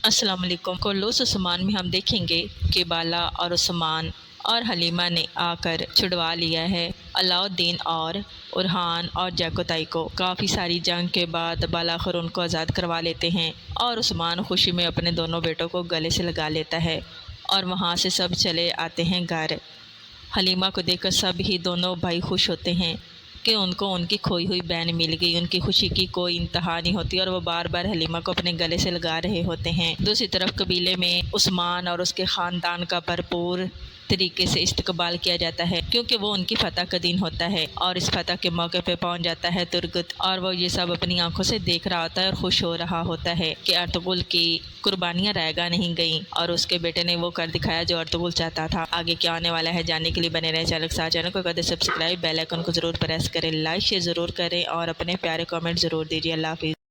السلام علیکم۔ کلوس عثمان میں ہم دیکھیں گے کہ بالا اور عثمان اور حلیمہ نے آ کر چھڑوا لیا ہے علاء الدین اور ارحان اور جاکوتائی کو۔ کافی ساری جنگ کے بعد بالاخر ان کو آزاد کروا لیتے ہیں اور عثمان خوشی میں اپنے دونوں بیٹوں کو گلے سے لگا لیتا ہے اور وہاں سے سب چلے آتے ہیں گھر۔ حلیمہ کو دیکھ کر سب ہی دونوں بھائی خوش ہوتے ہیں کہ ان کو ان کی کھوئی ہوئی بہن مل گئی۔ ان کی خوشی کی کوئی انتہا نہیں ہوتی اور وہ بار بار حلیمہ کو اپنے گلے سے لگا رہے ہوتے ہیں۔ دوسری طرف قبیلے میں عثمان اور اس کے خاندان کا بھرپور طریقے سے استقبال کیا جاتا ہے کیونکہ وہ ان کی فتح کا دن ہوتا ہے اور اس فتح کے موقع پہ پہنچ جاتا ہے ترگت، اور وہ یہ سب اپنی آنکھوں سے دیکھ رہا ہوتا ہے اور خوش ہو رہا ہوتا ہے کہ ارطغرل کی قربانیاں رائگاں نہیں گئیں اور اس کے بیٹے نے وہ کر دکھایا جو ارطغرل چاہتا تھا۔ آگے کیا آنے والا ہے جاننے کے لیے بنے رہے چینل کے ساتھ۔ چینل کو کر دیں سبسکرائب، بیل آئیکن کو ضرور پریس کریں، لائک شیئر ضرور کریں اور اپنے پیارے کامنٹ ضرور دیجیے۔ اللہ حافظ۔